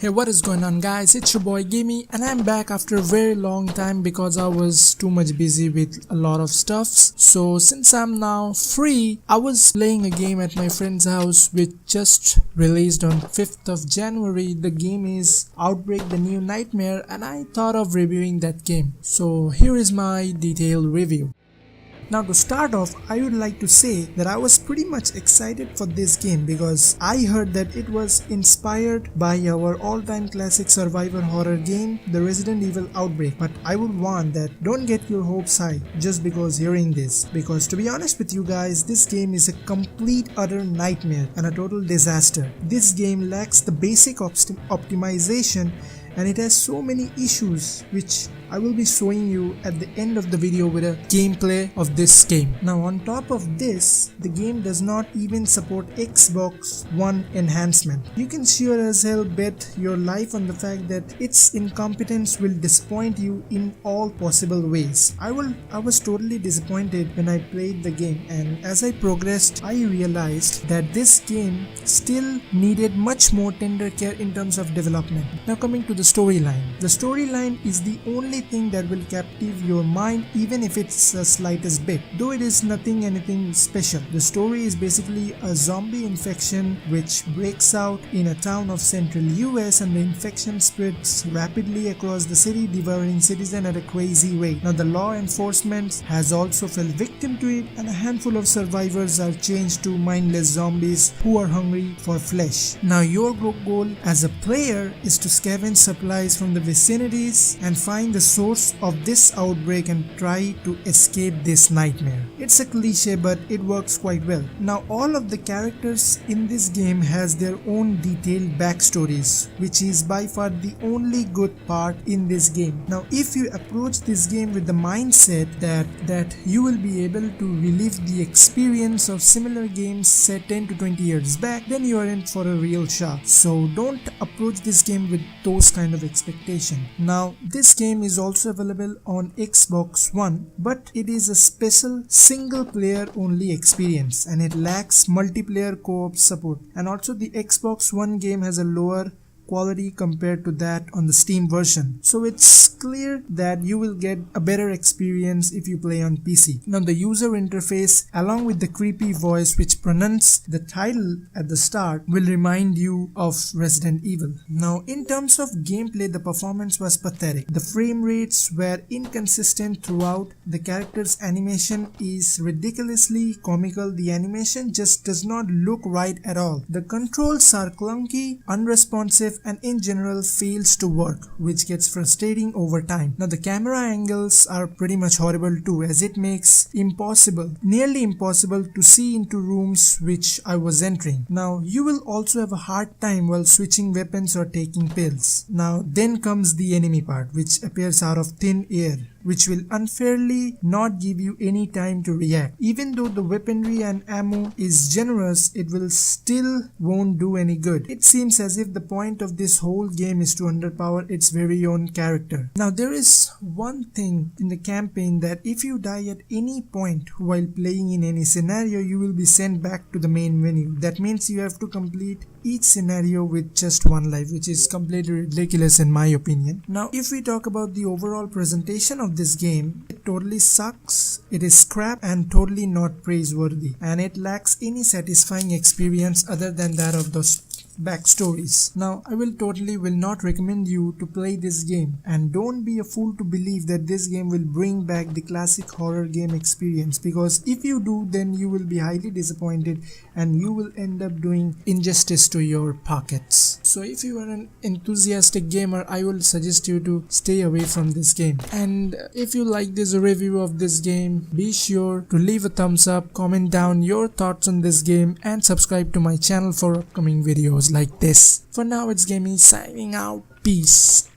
Hey, what is going on guys, it's your boy Gimme and I'm back after a very long time because I was too much busy with a lot of stuffs. So since I'm now free, I was playing a game at my friend's house which just released on 5th of January. The game is Outbreak, the new nightmare, and I thought of reviewing that game. So here is my detailed review. Now to start off, I would like to say that I was pretty much excited for this game because I heard that it was inspired by our all-time classic survivor horror game, the Resident Evil Outbreak. But I would warn that don't get your hopes high just because hearing this, because to be honest with you guys, this game is a complete utter nightmare and a total disaster. This game lacks the basic optimization and it has so many issues which I will be showing you at the end of the video with a gameplay of this game. Now on top of this, the game does not even support Xbox One enhancement. You can sure as hell bet your life on the fact that its incompetence will disappoint you in all possible ways. I was totally disappointed when I played the game, and as I progressed I realized that this game still needed much more tender care in terms of development. Now coming to the storyline. The storyline is the only thing that will captive your mind, even if it's the slightest bit, though it is anything special. The story is basically a zombie infection which breaks out in a town of central US, and the infection spreads rapidly across the city, devouring citizens at a crazy rate. Now the law enforcement has also fell victim to it, and a handful of survivors are changed to mindless zombies who are hungry for flesh. Now your goal as a player is to scavenge supplies from the vicinities and find the source of this outbreak and try to escape this nightmare. It's a cliche, but it works quite well. Now all of the characters in this game has their own detailed backstories, which is by far the only good part in this game. Now if you approach this game with the mindset that you will be able to relive the experience of similar games set 10 to 20 years back, then you are in for a real shot. So don't approach this game with those kind of expectation. Now this game is also available on Xbox One, but it is a special single player only experience and it lacks multiplayer co-op support, and also the Xbox One game has a lower quality compared to that on the Steam version. So it's clear that you will get a better experience if you play on PC. Now the user interface along with the creepy voice which pronounces the title at the start will remind you of Resident Evil. Now in terms of gameplay, the performance was pathetic. The frame rates were inconsistent throughout. The character's animation is ridiculously comical. The animation just does not look right at all. The controls are clunky, unresponsive, and in general fails to work, which gets frustrating over time. Now the camera angles are pretty much horrible too, as it makes nearly impossible to see into rooms which I was entering. Now you will also have a hard time while switching weapons or taking pills. Now then comes the enemy part, which appears out of thin air, which will unfairly not give you any time to react. Even though the weaponry and ammo is generous, it will still won't do any good. It seems as if the point of this whole game is to underpower its very own character. Now there is one thing in the campaign, that if you die at any point while playing in any scenario, you will be sent back to the main menu. That means you have to complete each scenario with just one life, which is completely ridiculous in my opinion. Now if we talk about the overall presentation of this game, it totally sucks. It is crap and totally not praiseworthy, and it lacks any satisfying experience other than that of those backstories. Now I will not recommend you to play this game, and don't be a fool to believe that this game will bring back the classic horror game experience, because if you do, then you will be highly disappointed and you will end up doing injustice to your pockets. So if you are an enthusiastic gamer, I will suggest you to stay away from this game. And if you like this review of this game, be sure to leave a thumbs up, comment down your thoughts on this game, and subscribe to my channel for upcoming videos like this. For now, it's Gamey signing out. Peace.